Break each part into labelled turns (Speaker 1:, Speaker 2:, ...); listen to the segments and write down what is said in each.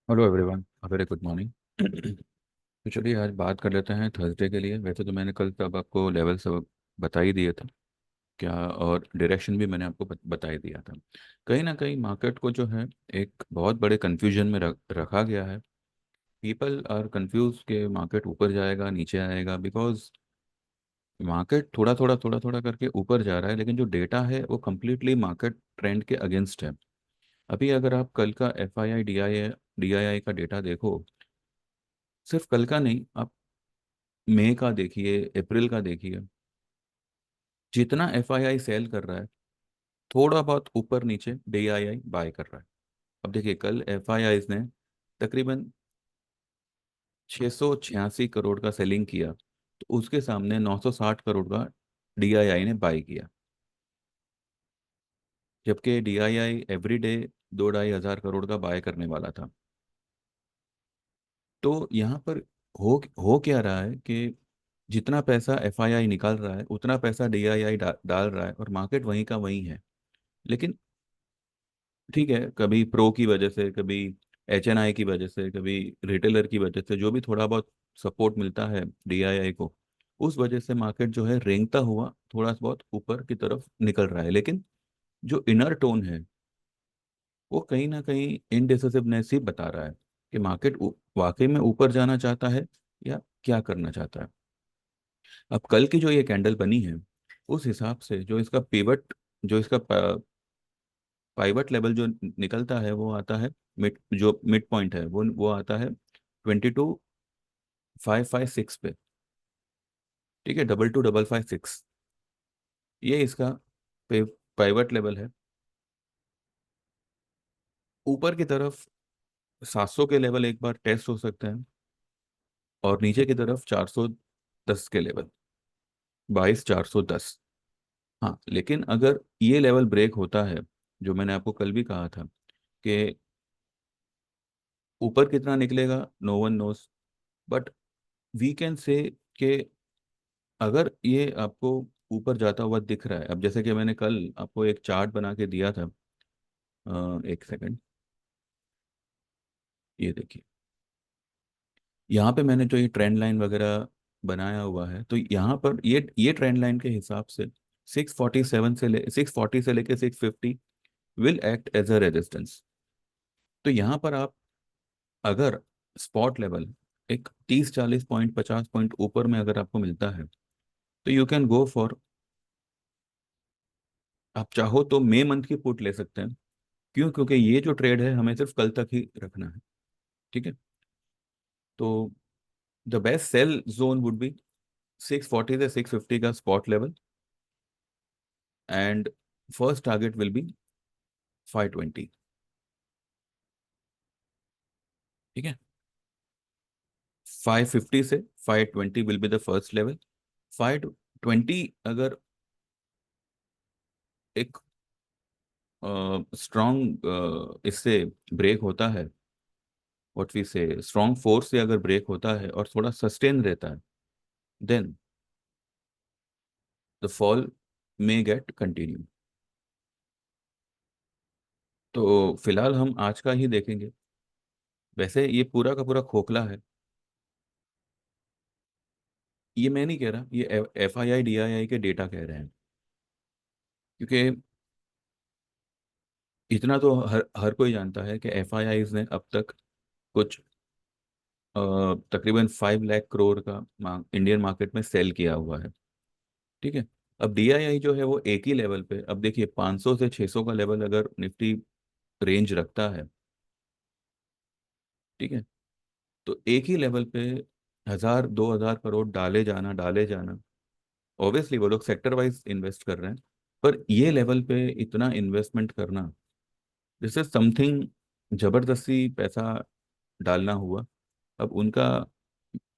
Speaker 1: Hello everyone, very good morning. तो चलिए आज बात कर लेते हैं थर्सडे के लिए। वैसे तो मैंने कल तब आपको लेवल सब बता ही दिए था क्या, और डायरेक्शन भी मैंने आपको बता ही दिया था। कहीं ना कहीं मार्केट को जो है एक बहुत बड़े कंफ्यूजन में रखा गया है। पीपल आर कंफ्यूज के मार्केट ऊपर जाएगा नीचे आएगा, बिकॉज मार्केट थोड़ा थोड़ा करके ऊपर जा रहा है, लेकिन जो डेटा है वो कम्प्लीटली मार्केट ट्रेंड के अगेंस्ट है। अभी अगर आप कल का डी आई आई का डेटा देखो, सिर्फ कल का नहीं, आप मई का देखिए, अप्रैल का देखिए, जितना एफआईआई सेल कर रहा है थोड़ा बहुत ऊपर नीचे डीआईआई बाय कर रहा है। अब देखिए कल एफआईआई ने तकरीबन 686 करोड़ का सेलिंग किया, तो उसके सामने 960 करोड़ का डीआईआई ने बाय किया। जबकि डीआईआई एवरीडे 2-2.5 हज़ार करोड़ का बाय करने वाला था। तो यहाँ पर हो क्या रहा है कि जितना पैसा एफआईआई निकाल रहा है उतना पैसा डीआईआई डाल रहा है, और मार्केट वहीं का वहीं है। लेकिन ठीक है, कभी प्रो की वजह से, कभी एचएनआई की वजह से, कभी रिटेलर की वजह से, जो भी थोड़ा बहुत सपोर्ट मिलता है डीआईआई को, उस वजह से मार्केट जो है रेंगता हुआ थोड़ा बहुत ऊपर की तरफ निकल रहा है। लेकिन जो इनर टोन है वो कहीं ना कहीं इनडिसिसिवनेस ही बता रहा है कि मार्केट वाकई में ऊपर जाना चाहता है या क्या करना चाहता है। अब कल की जो ये कैंडल बनी है, उस हिसाब से जो इसका पाइवट लेवल जो निकलता है वो आता है, मिड पॉइंट है वो आता है 22,556 पे। ठीक है, 22,556 ये इसका पाइवट लेवल है। ऊपर की तरफ 700 के लेवल एक बार टेस्ट हो सकते हैं, और नीचे की तरफ 410 के लेवल, 22,410। हाँ, लेकिन अगर ये लेवल ब्रेक होता है, जो मैंने आपको कल भी कहा था कि ऊपर कितना निकलेगा no one knows, but we can say कि अगर ये आपको ऊपर जाता हुआ दिख रहा है, अब जैसे कि मैंने कल आपको एक चार्ट बना के दिया था। एक सेकंड, ये देखिए, यहाँ पे मैंने जो ये ट्रेंड लाइन वगैरह बनाया हुआ है, तो यहाँ पर ये ट्रेंड लाइन के हिसाब से 640 से लेके 650 will act as a resistance. तो यहाँ पर आप अगर स्पॉट लेवल एक 30-40 पॉइंट 50 पॉइंट ऊपर में अगर आपको मिलता है, तो यू कैन गो फॉर, आप चाहो तो मई मंथ की पुट ले सकते हैं। क्यों? क्योंकि ये जो ट्रेड है हमें सिर्फ कल तक ही रखना है। ठीक है, तो the best sell zone would be 640 से 650 का spot level, and first target will B 520। ठीक है, 550 से 520 will be the first level. 520 अगर एक स्ट्रॉन्ग इससे ब्रेक होता है, व्हाट वी से स्ट्रॉन्ग फोर्स से अगर ब्रेक होता है और थोड़ा सस्टेन रहता है, then the fall may get continue. तो फिलहाल हम आज का ही देखेंगे। वैसे ये पूरा का पूरा खोखला है, ये मैं नहीं कह रहा, ये एफ आई डी आई आई के डेटा कह रहे हैं। क्योंकि इतना तो हर हर कोई जानता है कि एफ आई आई ने अब तक कुछ तकरीबन 5 लाख करोड़ का इंडियन मार्केट में सेल किया हुआ है। ठीक है, अब डी आई आई जो है वो एक ही लेवल पे, अब देखिए 500 से 600 का लेवल अगर निफ्टी रेंज रखता है, ठीक है, तो एक ही लेवल पे 1,000-2,000 करोड़ डाले जाना। ऑब्वियसली वो लोग सेक्टर वाइज इन्वेस्ट कर रहे हैं, पर ये लेवल पे इतना इन्वेस्टमेंट करना, दिस इज समथिंग, जबरदस्ती पैसा डालना हुआ। अब उनका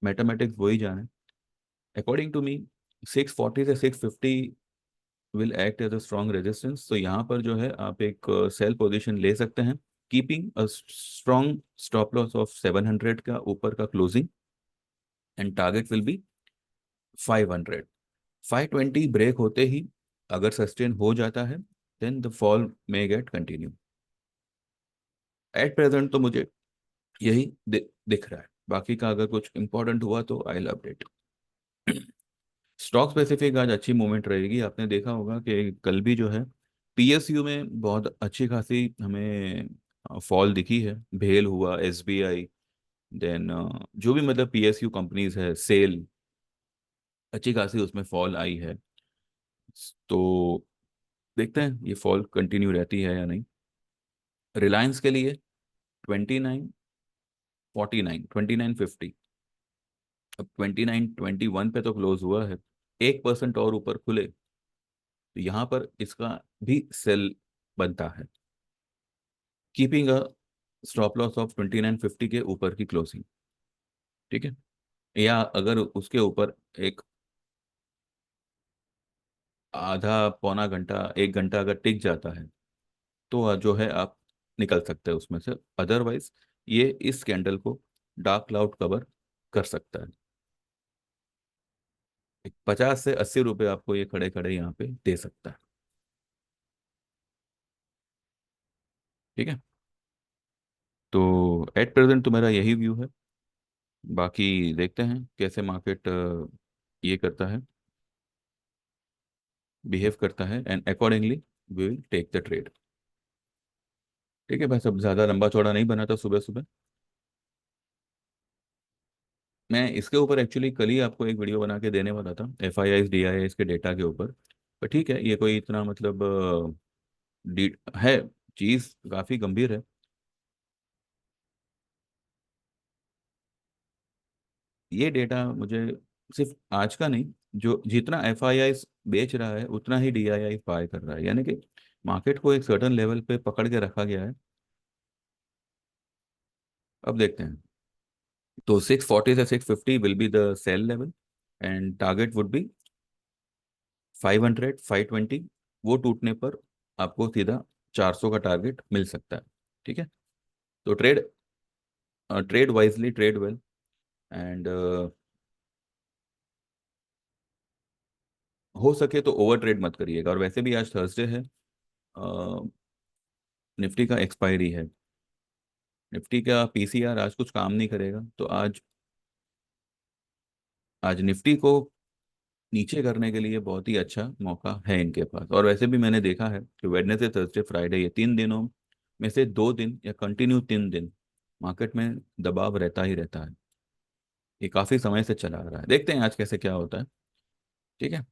Speaker 1: मैथमेटिक्स वही जाने। अकॉर्डिंग टू मी 640 से 650 will act as a strong resistance. तो यहाँ पर जो है आप एक सेल पोजीशन ले सकते हैं, keeping a strong stop loss of 700 का ऊपर का closing, and target will be 500। 520 break होते ही अगर सस्टेन हो जाता है, then the fall may get continue. At present तो मुझे यही दिख रहा है। बाकी का अगर कुछ इंपॉर्टेंट हुआ तो I will update. Stock specific आज अच्छी मूवमेंट रहेगी। आपने देखा होगा कि कल भी जो है पीएसयू में बहुत अच्छी खासी हमें फॉल दिखी है। भेल हुआ, एसबीआई, देन जो भी मतलब पीएसयू कंपनीज है, सेल, अच्छी खासी उसमें फॉल आई है। तो देखते हैं ये फॉल कंटिन्यू रहती है या नहीं। रिलायंस के लिए 2949, 2950, अब 2921 पे तो क्लोज हुआ है। 1% और ऊपर खुले तो यहाँ पर इसका भी सेल बनता है, keeping a stop loss of 2950 के ऊपर की क्लोजिंग। ठीक है, या अगर उसके ऊपर एक आधा पौना घंटा, 1 घंटा अगर टिक जाता है तो जो है आप निकल सकते हैं उसमें से। अदरवाइज ये इस कैंडल को डार्क क्लाउड कवर कर सकता है। 50 से 80 रुपए आपको ये खड़े खड़े यहाँ पे दे सकता है। ठीक है, तो एट प्रेजेंट तो मेरा यही व्यू है। बाकी देखते हैं कैसे मार्केट ये करता है, बिहेव करता है, and accordingly we will take the trade. ठीक है भाई, सब ज़्यादा लंबा चौड़ा नहीं बना था सुबह सुबह। मैं इसके ऊपर एक्चुअली कल ही आपको एक वीडियो बना के देने वाला था, FIIs DIIs के डेटा के ऊपर। पर ठीक है, ये कोई इतना मतलब है, चीज़ काफ़ी गंभीर है। ये डेटा मुझे सिर्फ आज का नहीं, जो जितना FIIs बेच रहा है उतना ही DII बाय कर रहा है, यानी कि मार्केट को एक सर्टन लेवल पे पकड़ के रखा गया है। अब देखते हैं। तो 640 से 650 will be the sell level, and target would be 500, 520। वो टूटने पर आपको सीधा 400 का टारगेट मिल सकता है। ठीक है, तो trade wisely, trade well, and हो सके तो ओवर ट्रेड मत करिएगा। और वैसे भी आज थर्सडे है, निफ्टी का एक्सपायरी है। निफ्टी का पीसीआर आज कुछ काम नहीं करेगा, तो आज आज निफ्टी को नीचे करने के लिए बहुत ही अच्छा मौका है इनके पास। और वैसे भी मैंने देखा है कि वेडनेसडे, थर्सडे, फ्राइडे, ये 3 दिनों में से 2 दिन या कंटिन्यू 3 दिन मार्केट में दबाव रहता ही रहता है। ये काफ़ी समय से चला आ रहा है, देखते हैं आज कैसे क्या होता है। ठीक है,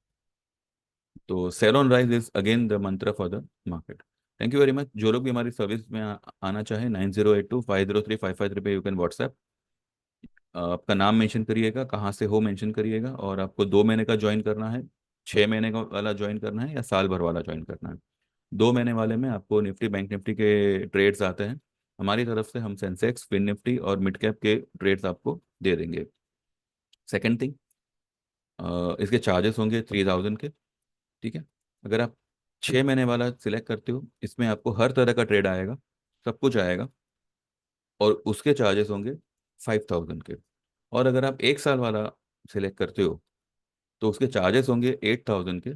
Speaker 1: तो sell on rise is again the mantra for the market. Thank you very much. जो लोग भी हमारी सर्विस में आना चाहे, 9082503553 पे यू कैन व्हाट्सएप। आपका नाम मेंशन करिएगा, कहाँ से हो मेंशन करिएगा, और आपको 2 महीने का ज्वाइन करना है, 6 महीने का वाला ज्वाइन करना है, या साल भर वाला ज्वाइन करना है। 2 महीने वाले में आपको निफ्टी बैंक निफ्टी के ट्रेड्स आते हैं हमारी तरफ से। हम सेंसेक्स, फिन निफ्टी और मिड कैप के ट्रेड्स आपको दे देंगे। सेकेंड थिंग, इसके चार्जेस होंगे 3000 के। ठीक है, अगर आप 6 महीने वाला सिलेक्ट करते हो, इसमें आपको हर तरह का ट्रेड आएगा, सब कुछ आएगा, और उसके चार्जेस होंगे 5000 के। और अगर आप 1 साल वाला सिलेक्ट करते हो तो उसके चार्जेस होंगे 8000 के।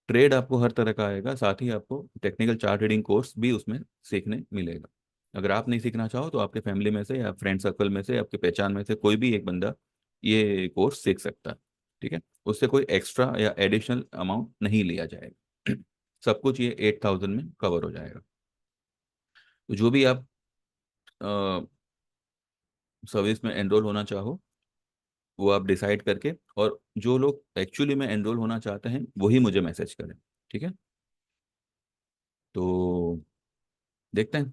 Speaker 1: ट्रेड आपको हर तरह का आएगा, साथ ही आपको टेक्निकल चार्ट रीडिंग कोर्स भी उसमें सीखने मिलेगा। अगर आप नहीं सीखना चाहो तो आपके फैमिली में से या फ्रेंड सर्कल में से, आपके पहचान में से कोई भी एक बंदा ये कोर्स सीख सकता है। ठीक है, उससे कोई एक्स्ट्रा या एडिशनल अमाउंट नहीं लिया जाएगा। सब कुछ ये 8000 में कवर हो जाएगा। तो जो भी आप सर्विस में एनरोल होना चाहो, वो आप डिसाइड करके, और जो लोग एक्चुअली में एनरोल होना चाहते हैं वही मुझे मैसेज करें। ठीक है, तो देखते हैं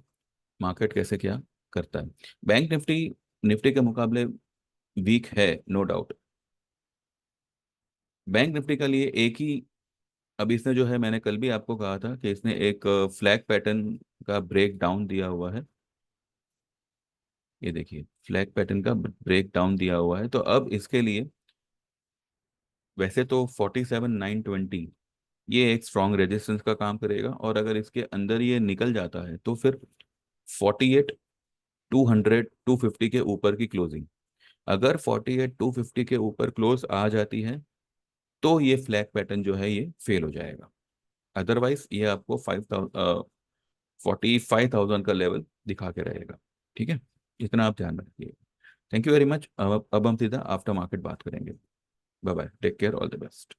Speaker 1: मार्केट कैसे क्या करता है। बैंक निफ्टी निफ्टी के मुकाबले वीक है, नो डाउट। बैंक निफ्टी के लिए एक ही, अब इसने जो है, मैंने कल भी आपको कहा था कि इसने एक फ्लैग पैटर्न का ब्रेक डाउन दिया हुआ है। ये देखिए, फ्लैग पैटर्न का ब्रेक डाउन दिया हुआ है। तो अब इसके लिए वैसे तो 47920 ये एक स्ट्रॉन्ग रेजिस्टेंस का काम करेगा, और अगर इसके अंदर ये निकल जाता है तो फिर 48 200 250 के ऊपर की क्लोजिंग, अगर 48 250 के ऊपर क्लोज आ जाती है तो ये फ्लैग पैटर्न जो है ये फेल हो जाएगा। अदरवाइज ये आपको 45,000 का लेवल दिखा के रहेगा। ठीक है, इतना आप ध्यान रखिए। Thank you very much. अब हम सीधा आफ्टर मार्केट बात करेंगे। Bye bye, take care, all the best.